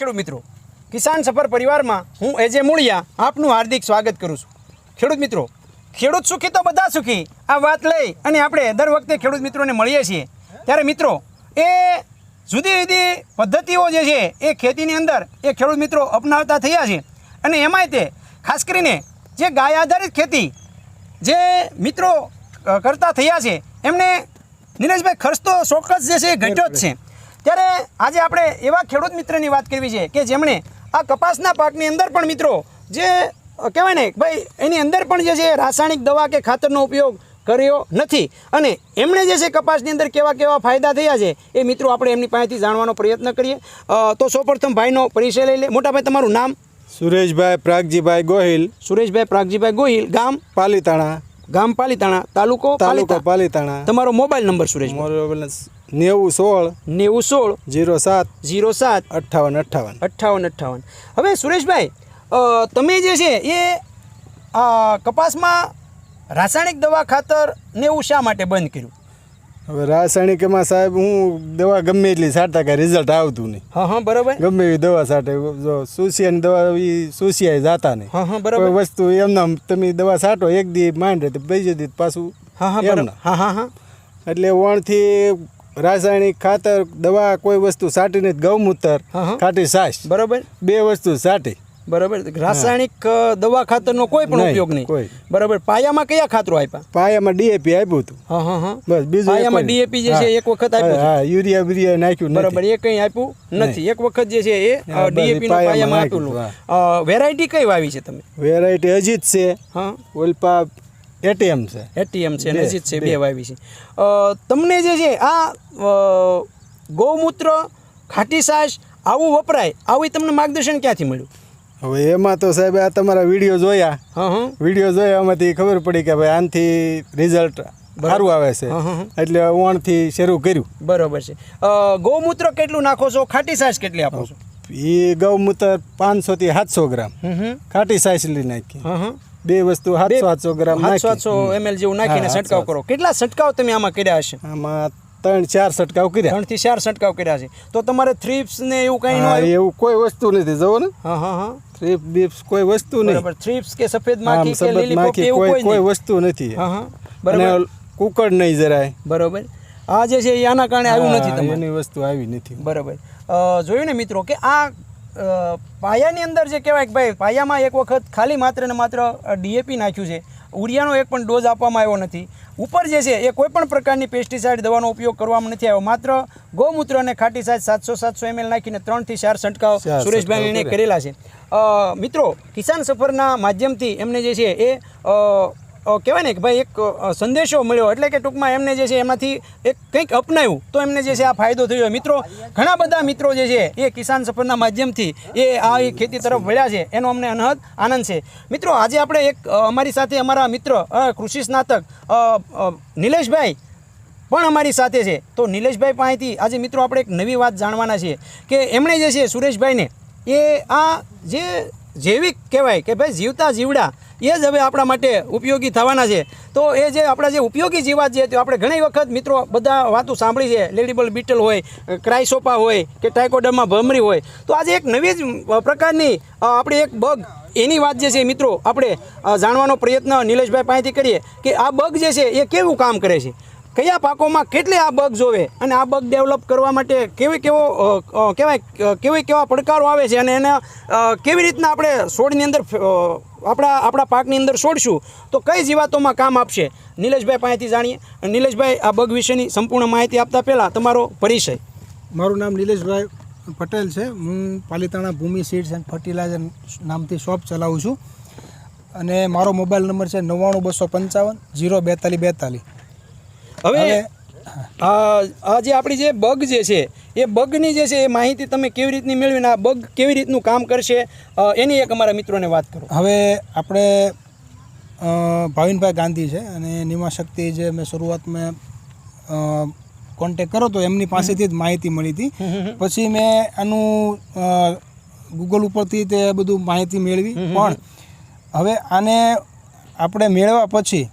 ખેડૂત મિત્રો, કિસાન સફર પરિવારમાં હું એજે મૂળિયા આપનું હાર્દિક સ્વાગત કરું છું। ખેડૂત મિત્રો, ખેડૂત સુખી તો બધા સુખી આ વાત લઈ અને આપણે દર વખતે ખેડૂત મિત્રોને મળીએ છીએ ત્યારે મિત્રો એ જુદી જુદી પદ્ધતિઓ જે છે એ ખેતીની અંદર એ ખેડૂત મિત્રો અપનાવતા થયા છે અને એમાંય તે ખાસ કરીને જે ગાય આધારિત ખેતી જે મિત્રો કરતા થયા છે એમને નિલેશભાઈ ખર્ચ તો ચોક્કસ જે છે એ ઘટ્યો જ છે। ત્યારે આજે આપણે એવા ખેડૂત મિત્રની વાત કરવી છે કે જેમણે આ કપાસના પાકની અંદર પણ મિત્રો જે કહેવાય ને ભાઈ એની અંદર પણ જે છે રાસાયણિક દવા કે ખાતરનો ઉપયોગ કર્યો નથી અને એમણે જે છે કપાસની અંદર કેવા કેવા ફાયદા થયા છે એ મિત્રો આપણે એમની પાસેથી જાણવાનો પ્રયત્ન કરીએ। તો સૌપ્રથમ ભાઈનો પરિચય લઈ લે। મોટા ભાઈ તમારું નામ? સુરેશભાઈ પ્રાગજીભાઈ ગોહિલ। સુરેશભાઈ પ્રાગજીભાઈ ગોહિલ, ગામ પાલીતાણા। ગામ પાલીતાણા, તાલુકો પાલીતાણા। તમારો મોબાઈલ નંબર સુરેશ? મોબાઈલ 9016 07 5858। હવે સુરેશભાઈ, તમે જે છે એ કપાસમાં રાસાયણિક દવા ખાતર ને એવું શા માટે બંધ કર્યું? હવે રાસાયણિકમાં સાહેબ હું દવા ગમે એટલી છાંટતા કાંઈ રિઝલ્ટ આવતું નહીં। હા બરાબર। ગમે એવી દવા છાંટે, જો સુસિયાની દવા એ સુસિયાએ જાતા નહીં। હા બરાબર। કોઈ વસ્તુ એમના તમે દવા છાંટો એક દી માંડે તો બીજે દી પાછું હા એટલે વણથી રાસાયણિક ખાતર દવા કોઈ વસ્તુ છાંટીને ગૌમૂત્ર ખાટી છાશ બરાબર બે વસ્તુ છાંટી બરાબર। રાસાયણિક દવા ખાતરનો કોઈ પણ ઉપયોગ નહીં બરાબર। પાયામાં કયા ખાતરો આપ્યા? પાયામાં ડીએપી આપ્યું હતું। હા બસ બીજું પાયામાં ડીએપી જે છે એક વખત આપ્યું? હા યુરિયા નાખ્યું બરાબર, એ કંઈ આપ્યું નથી, એક વખત જે છે એ ડીએપી નો પાયામાં આપેલું। વેરાયટી કઈ વાવી છે તમે? વેરાયટી અજીત છે, હા ઓલપા એટીએમ છે અને અજીત છે, બે વાવી છે। તમને જે છે આ ગૌમૂત્ર ખાટી છાશ આવું વપરાય આવું તમને માર્ગદર્શન ક્યાંથી મળ્યું? હવે એમાં તો સાહેબ આ તમારા વિડીયો જોયા, એમાંથી ખબર પડી કે ભાઈ આનાથી રિઝલ્ટ સારું આવે છે એટલે ઓણથી શરૂ કર્યું। બરોબર છે। ગૌમૂત્ર કેટલું નાખો છો? ખાટી છાશ કેટલી આપો છો? એ ગૌમૂત્ર 500 થી 700 ગ્રામ, ખાટી છાશ લઈ નાખી, બે વસ્તુ 700 ગ્રામ 700 ml જેવું નાખીને છંટકાવ કરો। કેટલા છંટકાવ તમે આમાં કર્યા હશે? આમાં 3-4 છંટકાવ કર્યા। 3 થી 4 છંટકાવ કર્યા છે। તો તમારે થ્રીપ્સ ને એવું કઈ ન આવ્યું? એવું કોઈ વસ્તુ નથી, જુઓ ને થ્રીપ બીપ્સ કોઈ વસ્તુ નહીં બરાબર। થ્રીપ્સ કે સફેદ માખી કે લીલી પોપી એવું કોઈ વસ્તુ નથી બરાબર। કુકડ નહીં જરાય બરાબર। આ જે છે આના કારણે આવ્યું નથી તમને? એની વસ્તુ આવી નથી બરાબર। જોયું ને મિત્રો કે આ પાયાની અંદર જે કહેવાય કે ભાઈ પાયામાં એક વખત ખાલી માત્ર ને માત્ર ડીએપી નાખ્યું છે, ઉરિયાનો એક પણ ડોઝ આપવામાં આવ્યો નથી, ઉપર જે છે એ કોઈ પણ પ્રકારની પેસ્ટિસાઇડ દવાનો ઉપયોગ કરવામાં નથી આવ્યો, માત્ર ગૌમૂત્ર અને ખાટી છાશ 700 ml નાખીને 3 થી 4 છંટકાવ સુરેશભાઈને કરેલા છે। મિત્રો, કિસાન સફરના માધ્યમથી એમને જે છે એ કહેવાય ને કે ભાઈ એક સંદેશો મળ્યો, એટલે કે ટૂંકમાં એમને જે છે એમાંથી એક કંઈક અપનાવ્યું તો એમને જે છે આ ફાયદો થયો। મિત્રો, ઘણા બધા મિત્રો જે છે એ કિસાન સફરના માધ્યમથી એ આ ખેતી તરફ વળ્યા છે, એનો અમને અનહદ આનંદ છે। મિત્રો, આજે આપણે એક અમારી સાથે અમારા મિત્ર કૃષિ સ્નાતક નિલેશભાઈ પણ અમારી સાથે છે। તો નિલેશભાઈ પાસેથી આજે મિત્રો આપણે એક નવી વાત જાણવાના છીએ કે એમણે જે છે સુરેશભાઈને એ આ જે જૈવિક કહેવાય કે ભાઈ જીવતા જીવડા એ જ હવે આપણા માટે ઉપયોગી થવાના છે। તો એ જે આપણા જે ઉપયોગી જીવાત છે તે આપણે ઘણી વખત મિત્રો બધા વાતો સાંભળી છે, લેડીબલ બીટલ હોય, ક્રાઇસોપા હોય કે ટાઇકોડર્મા ભમરી હોય, તો આજે એક નવી જ પ્રકારની આપણે એક બગ એની વાત જે છે મિત્રો આપણે જાણવાનો પ્રયત્ન નિલેશભાઈ પાસેથી કરીએ કે આ બગ જે છે એ કેવું કામ કરે છે, કયા પાકોમાં કેટલી આ બગ જોવે અને આ બગ ડેવલપ કરવા માટે કેવા પડકારો આવે છે અને એને કેવી રીતના આપણે છોડની અંદર આપણા પાકની અંદર છોડશું તો કઈ જીવાતોમાં કામ આપશે, નિલેશભાઈ પાસેથી જાણીએ। નિલેશભાઈ, આ બગ વિશેની સંપૂર્ણ માહિતી આપતા પહેલાં તમારો પરિચય? મારું નામ નિલેશભાઈ પટેલ છે, હું પાલીતાણા ભૂમિ સીડ્સ એન્ડ ફર્ટિલાઇઝર નામથી શોપ ચલાવું છું અને મારો મોબાઈલ નંબર છે 99255 04242। હવે આ જે આપણી જે બગ જે છે એ બગની જે છે એ માહિતી તમે કેવી રીતની મેળવીને આ બગ કેવી રીતનું કામ કરશે એની એક અમારા મિત્રોને વાત કરો। હવે આપણે ભાવિનભાઈ ગાંધી છે અને નિમાશક્તિ જે મેં શરૂઆતમાં કોન્ટેક કર્યો તો એમની પાસેથી જ માહિતી મળી હતી, પછી મેં આનું ગૂગલ ઉપરથી તે બધું માહિતી મેળવી, પણ હવે આને આપણે મેળવ્યા પછી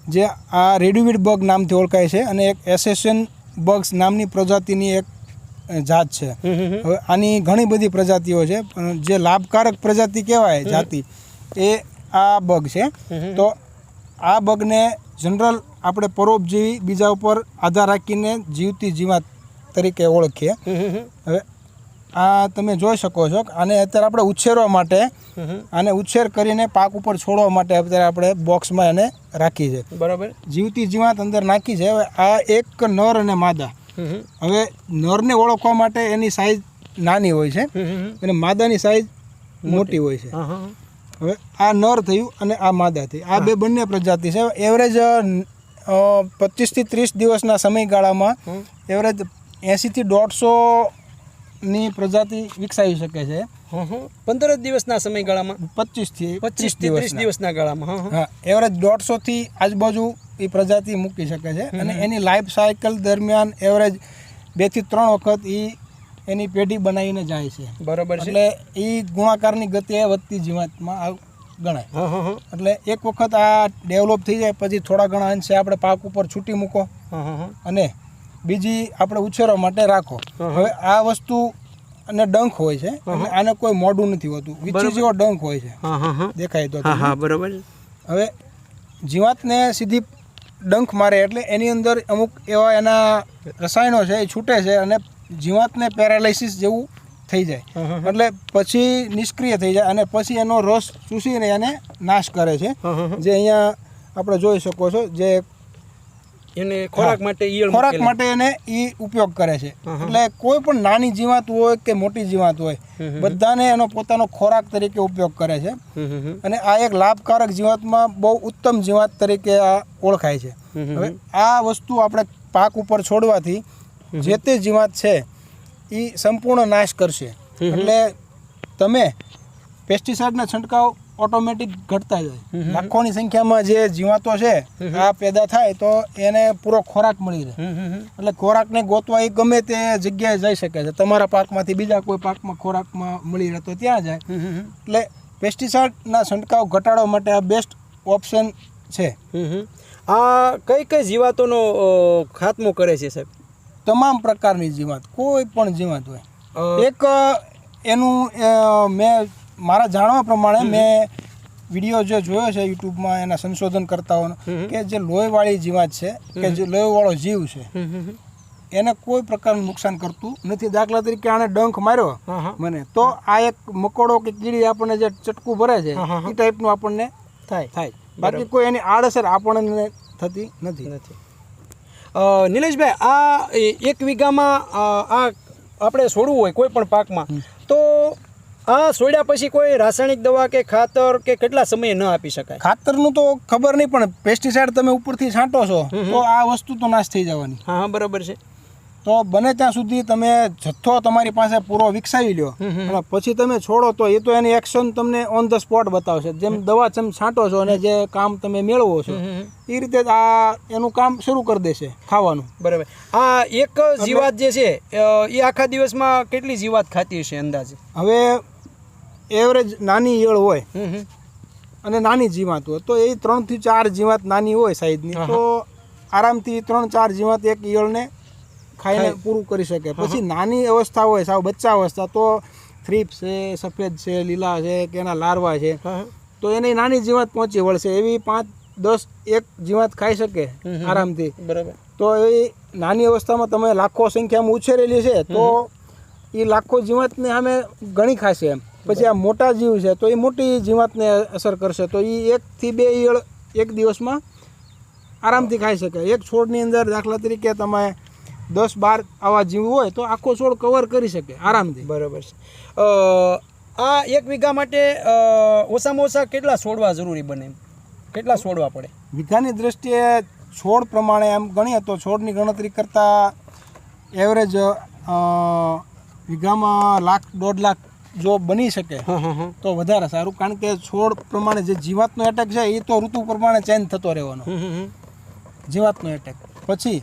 જે આ રેડિયોવિડ બગ નામથી ઓળખાય છે અને એક એસેશન બગ્સ નામની પ્રજાતિની એક જાત છે. હવે આની ઘણી બધી પ્રજાતિઓ છે, પણ જે લાભકારક પ્રજાતિ કહેવાય જાતિ એ આ બગ છે. તો આ બગને જનરલ આપણે પરોપજીવી બીજા ઉપર આધાર રાખીને જીવતી જીવાત તરીકે ઓળખીએ. હવે આ તમે જોઈ શકો છો આને અત્યારે આપણે ઉછેરવા માટે આને ઉછેર કરીને પાક ઉપર છોડવા માટે અત્યારે આપણે બોક્સમાં એને રાખી છે. બરાબર. જીવતી જીવાત અંદર નાખી છે. હવે આ એક નર અને માદા. હવે નરને ઓળખવા માટે એની સાઈઝ નાની હોય છે અને માદાની સાઈઝ મોટી હોય છે. હવે આ નર થયું અને આ માદા થઈ. આ બે બંને પ્રજાતિ છે. એવરેજ 25 થી 30 દિવસના સમયગાળામાં એવરેજ 80 થી 150 ની પ્રજાતિ વિકસાવી શકે છે. 15 દિવસના સમયગાળામાં 25 થી 30 દિવસના ગાળામાં. હા, એવરેજ 150 થી આજુબાજુ એ પ્રજાતિ મૂકી શકે છે. અને એની લાઈફ સાયકલ દરમિયાન એવરેજ 2 થી 3 વખત એની પેઢી બનાવીને જાય છે. બરાબર છે. એટલે એ ગુણાકારની ગતિએ વધતી જીવાતમાં ગણાય. એટલે એક વખત આ ડેવલપ થઈ જાય પછી થોડા ઘણા અંશે આપણે પાક ઉપર છૂટી મૂકો અને બીજી આપણે ઉછેરવા માટે રાખો. હવે આ વસ્તુ અને ડંખ હોય છે. એટલે આને કોઈ મોઢું નથી હોતું, વીછી જેવો ડંખ હોય છે, દેખાય તો. બરાબર. હવે જીવાતને સીધી ડંખ મારે એટલે એની અંદર અમુક એવા એના રસાયણો છે એ છૂટે છે અને જીવાતને પેરાલાઇસિસ જેવું થઈ જાય. એટલે પછી નિષ્ક્રિય થઈ જાય અને પછી એનો રસ ચૂસીને એને નાશ કરે છે. જે અહીંયા આપણે જોઈ શકો છો, જે એને ખોરાક માટે એને ઉપયોગ કરે છે. એટલે કોઈ પણ નાની જીવાત હોય કે મોટી જીવાત હોય, બધાને એનો પોતાનો ખોરાક તરીકે ઉપયોગ કરે છે. અને આ એક લાભકારક જીવાતમાં બહુ ઉત્તમ જીવાત તરીકે આ ઓળખાય છે. હવે આ વસ્તુ આપણે પાક ઉપર છોડવાથી જે તે જીવાત છે એ સંપૂર્ણ નાશ કરશે. એટલે તમે પેસ્ટિસાઇડના છંટકાવ ઓટોમેટિક ઘટતા જાય. લાખોની સંખ્યામાં જે જીવાતો છે આ પેદા થાય તો એને પૂરો ખોરાક મળી રહે. એટલે ખોરાકને ગોતવા એ ગમે તે જગ્યાએ જઈ શકે છે. તમારા પાકમાંથી બીજા કોઈ પાકમાં ખોરાકમાં મળી રહે તો ત્યાં જાય. એટલે પેસ્ટિસાઇડના છંટકાવ ઘટાડવા માટે આ બેસ્ટ ઓપ્શન છે. આ કઈ જીવાતોનો ખાત્મો કરે છે સાહેબ? તમામ પ્રકારની જીવાત, કોઈ પણ જીવાત હોય. એક એનું મેં મારા જાણવા પ્રમાણે મેં વિડીયો જે જોયો છે યુટ્યુબમાં એના સંશોધન કરતાઓનો, કે જે લોહીવાળી જીવાત છે કે જે લોહીવાળો જીવ છે એને કોઈ પ્રકારનું નુકસાન કરતું નથી. દાખલા તરીકે આને ડંખ માર્યો મને તો આ એક મકોડો કે કીડી આપણને જે ચટકું ભરે છે એ ટાઈપનું આપણને થાય. બાકી કોઈ એની આડઅસર આપણને થતી નથી. નિલેશભાઈ, આ 1 વીઘામાં આ આપણે છોડવું હોય કોઈ પણ પાકમાં તો આ છોડ્યા પછી કોઈ રાસાયણિક દવા કે ખાતર કે કેટલા સમયે ન આપી શકાય? ખાતરનું તો ખબર નહીં, પણ પેસ્ટિસાઇડ તમે ઉપરથી છાંટો છો તો આ વસ્તુ તો નાશ થઈ જવાની. હા, બરાબર છે. તો બને ત્યાં સુધી તમે જથ્થો તમારી પાસે પૂરો વિકસાવી લ્યો અને પછી તમે છોડો તો એ તો એની એક્શન તમને ઓન ધ સ્પોટ બતાવશે. જેમ દવા તમે છાંટો છો અને જે કામ તમે મેળવો છો એ રીતે આ એનું કામ શરૂ કરી દેશે ખાવાનું. બરાબર. આ એક જીવાત જે છે એ આખા દિવસમાં કેટલી જીવાત ખાતી હશે અંદાજે? હવે એવરેજ નાની ઈયળ હોય અને નાની જીવાત હોય તો એ 3 થી 4 જીવાત નાની હોય સાઈઝની, તો આરામથી 3-4 જીવાત એક ઈયળને ખાઈને પૂરું કરી શકે. પછી નાની અવસ્થા હોય, સાવ બચ્ચા અવસ્થા, તો થ્રીપ્સ છે, સફેદ છે, લીલા છે કે એના લાર્વા છે, તો એને નાની જીવાત પહોંચી વળશે. એવી 5-10 એક જીવાત ખાઈ શકે આરામથી. બરાબર. તો એ નાની અવસ્થામાં તમે લાખો સંખ્યામાં ઉછેરેલી છે તો એ લાખો જીવાતને સામે ઘણી ખાશે. એમ પછી આ મોટા જીવ છે તો એ મોટી જીવાતને અસર કરશે. તો એ 1 થી 2 ઈયળ એક દિવસમાં આરામથી ખાઈ શકે. એક છોડની અંદર દાખલા તરીકે તમે 10-12 આવા જીવ હોય તો આખો છોડ કવર કરી શકે આરામથી. બરાબર છે. આ 1 વીઘા માટે ઓછામાં ઓછા કેટલા છોડવા જરૂરી બને? કેટલા છોડવા પડે? વીઘાની દ્રષ્ટિએ છોડ પ્રમાણે એમ ગણીએ તો છોડની ગણતરી કરતાં એવરેજ વીઘામાં 1-1.5 લાખ જો બની શકે તો વધારે સારું. કારણ કે છોડ પ્રમાણે જે જીવાતનો એટેક છે એ તો ઋતુ પ્રમાણે ચેન્જ થતો રહેવાનો જીવાતનો એટેક. પછી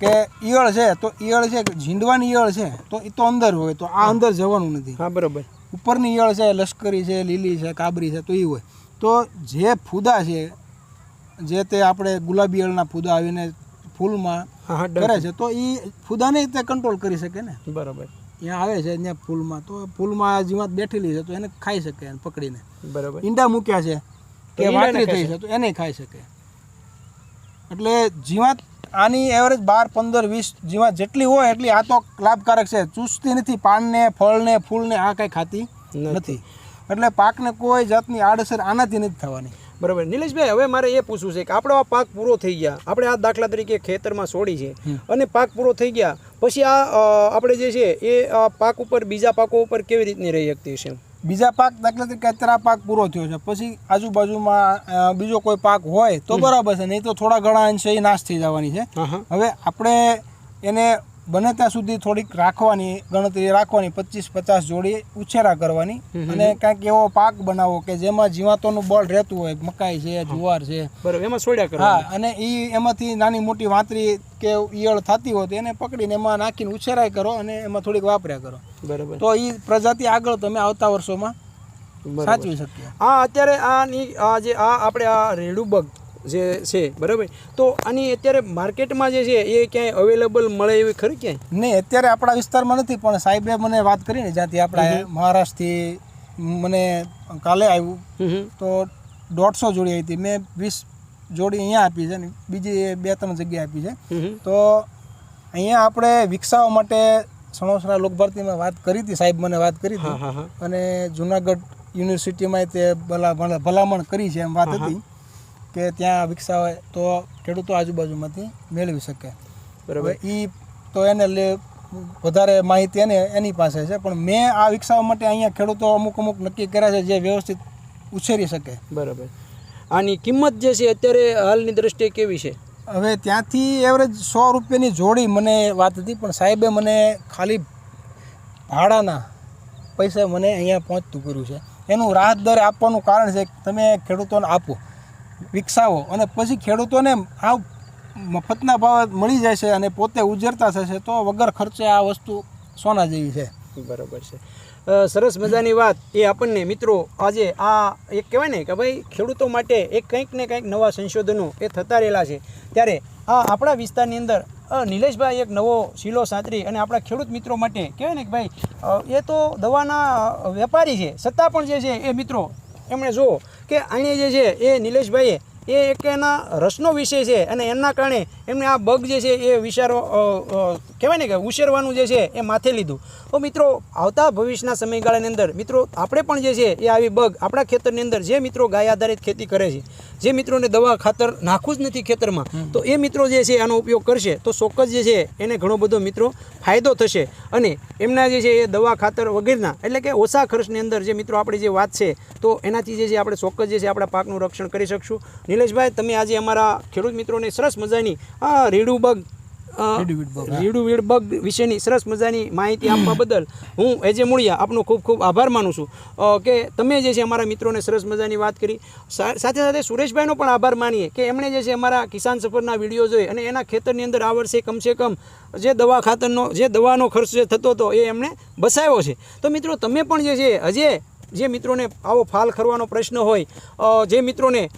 કે ઈયળ છે તો ઈયળ છે, ઝીંડવાની ઈયળ છે તો એ તો અંદર હોય, તો આ અંદર જવાનું નથી. હા, બરાબર. ઉપરની ઈયળ છે, લશ્કરી છે, લીલી છે, કાબરી છે, તો એ હોય. તો જે ફૂદા છે, જે તે આપણે ગુલાબી ઈયળના ફૂદા આવીને ફૂલમાં હા હા કરે છે તો એ ફૂદાને તે કંટ્રોલ કરી શકે ને. બરાબર ત્યાં આવે છે ત્યાં ફૂલમાં, તો ફૂલમાં જીવાત બેઠેલી છે તો એને ખાઈ શકે એને પકડીને. બરાબર ઈંડા મૂક્યા છે કે વાટરી થઈ છે તો એને ખાઈ શકે. એટલે જીવાત આની એવરેજ 12, 15, 20 જીવાત જેટલી હોય એટલી આ તો લાભકારક છે. ચૂસતી નથી પાનને, ફળને, ફૂલને, આ કંઈ ખાતી નથી. એટલે પાકને કોઈ જાતની આડઅસર આનાથી નથી થવાની. બરાબર. નિલેશભાઈ, હવે મારે એ પૂછવું છે કે આપણો આ પાક પૂરો થઈ ગયા, આપણે આ દાખલા તરીકે ખેતરમાં છોડી છે અને પાક પૂરો થઈ ગયા પછી આ આપણે જે છે એ પાક ઉપર બીજા પાકો ઉપર કેવી રીતની રહી શકતી છે? બીજા પાક દાખલા તરીકે અત્યારે આ પાક પૂરો થયો છે, પછી આજુબાજુમાં બીજો કોઈ પાક હોય તો બરાબર છે, નહીં તો થોડા ઘણા અંશે એ નાશ થઈ જવાની છે. હવે આપણે એને બને ત્યાં સુધી થોડીક રાખવાની ગણતરી રાખવાની, 25-50 જોડી ઉછેરા કરવાની અને કાંઈક એવો પાક બનાવો કે જેમાં જીવાતોનું બળ રહેતું હોય. મકાઈ છે, જુવાર છે, બરાબર, એમાં છોડ્યા કરો. હા, અને એ એમાંથી નાની મોટી વાંતરી કે ઈયળ થતી હોય તો એને પકડીને એમાં નાખીને ઉછેરાય કરો અને એમાં થોડીક વાપર્યા કરો. બરાબર. તો એ પ્રજાતિ આગળ તમે આવતા વર્ષોમાં સાચવી શકીએ. આ અત્યારે આની આ જે આ આપણે આ રેડુબગ જે છે, બરાબર, તો આની અત્યારે માર્કેટમાં જે છે એ ક્યાંય અવેલેબલ મળે એવી ખરી ક્યાંય? નહીં, અત્યારે આપણા વિસ્તારમાં નથી, પણ સાહેબે મને વાત કરીને જ્યાંથી આપણે મહારાષ્ટ્રથી મને કાલે આવ્યું તો 150 જોડી આવી હતી. મેં 20 જોડી અહીંયા આપી છે ને બીજી 2-3 જગ્યાએ આપી છે. તો અહીંયા આપણે વિકસાવવા માટે સણોસરા લોકભારતીમાં વાત કરી હતી, સાહેબ મને વાત કરી હતી અને જુનાગઢ યુનિવર્સિટીમાં તે ભલામણ કરી છે એમ વાત હતી કે ત્યાં વિકસાવે તો ખેડૂતો આજુબાજુમાંથી મેળવી શકે. બરાબર. એ તો એને વધારે માહિતી એની પાસે છે, પણ મેં આ વિકસાવવા માટે અહીંયા ખેડૂતો અમુક નક્કી કર્યા છે જે વ્યવસ્થિત ઉછેરી શકે. બરાબર. આની કિંમત જે છે અત્યારે હાલની દ્રષ્ટિએ કેવી છે? હવે ત્યાંથી એવરેજ 100 રૂપિયાની જોડી મને વાત હતી, પણ સાહેબે મને ખાલી ભાડાના પૈસા મને અહીંયા પહોંચતું કર્યું છે. એનું રાહત દરે આપવાનું કારણ છે કે તમે ખેડૂતોને આપો, વિકસાવો અને પછી ખેડૂતોને આ મફતના ભાવે મળી જાય છે અને પોતે ઉજરતા થશે તો વગર ખર્ચે આ વસ્તુ સોના જેવી છે. બરાબર છે. સરસ મજાની વાત. એ આપણને મિત્રો આજે આ એક કહેવાય ને કે ભાઈ ખેડૂતો માટે એક કંઈક ને કંઈક નવા સંશોધનો એ થતા રહેલા છે, ત્યારે આ આપણા વિસ્તારની અંદર નિલેશભાઈ એક નવો શીલો સાંતરી અને આપણા ખેડૂત મિત્રો માટે કહેવાય ને કે ભાઈ એ તો દવાના વેપારી છે, છતાં પણ જે છે એ મિત્રો એમણે જુઓ કે આણે જે છે એ નિલેશભાઈએ એ એક એના રસનો વિષય છે અને એમના કારણે એમને આ બગ જે છે એ વિચારો કહેવાય ને કે ઉછેરવાનું જે છે એ માથે લીધું. તો મિત્રો આવતા ભવિષ્યના સમયગાળાની અંદર મિત્રો આપણે પણ જે છે એ આવી બગ આપણા ખેતરની અંદર જે મિત્રો ગાય આધારિત ખેતી કરે છે, જે મિત્રોને દવા ખાતર નાખવું જ નથી ખેતરમાં, તો એ મિત્રો જે છે આનો ઉપયોગ કરશે તો ચોક્કસ જે છે એને ઘણો બધો મિત્રો ફાયદો થશે અને એમના જે છે એ દવા ખાતર વગેરેના એટલે કે ઓછા ખર્ચની અંદર જે મિત્રો આપણી જે વાત છે તો એનાથી જે છે આપણે ચોક્કસ જે છે આપણા પાકનું રક્ષણ કરી શકશું. નિલેશભાઈ, તમે આજે અમારા ખેડૂત મિત્રોને સરસ મજાની આ રીડુવીડ બગ વિશેની સરસ મજાની માહિતી આપવા બદલ હું એજે મૂળિયા આપનો ખૂબ ખૂબ આભાર માનું છું કે તમે જે છે અમારા મિત્રોને સરસ મજાની વાત કરી. સાથે સાથે સુરેશભાઈનો પણ આભાર માનીએ કે એમણે જે છે અમારા કિસાન સફરના વિડીયો જોઈ અને એના ખેતરની અંદર આ વર્ષે કમસે કમ જે દવા ખાતરનો જે દવાનો ખર્ચ જે થતો હતો એ એમણે બચાવ્યો છે. તો મિત્રો તમે પણ જે છે હજે જે મિત્રોને આવો ફાલ ખરવાનો પ્રશ્ન હોય, જે મિત્રોને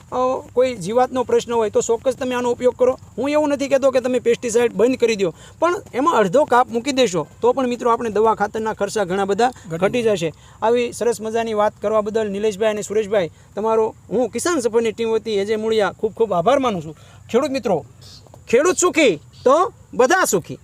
કોઈ જીવાતનો પ્રશ્ન હોય તો ચોક્કસ તમે આનો ઉપયોગ કરો. હું એવું નથી કહેતો કે તમે પેસ્ટિસાઇડ બંધ કરી દો, પણ એમાં અડધો કાપ મૂકી દેશો તો પણ મિત્રો આપણે દવા ખાતરના ખર્ચા ઘણા બધા ઘટી જશે. આવી સરસ મજાની વાત કરવા બદલ નિલેશભાઈ અને સુરેશભાઈ તમારો હું કિસાન સફરની ટીમ વતી એજે મૂળિયા ખૂબ ખૂબ આભાર માનું છું. ખેડૂત મિત્રો, ખેડૂત સુખી તો બધા સુખી.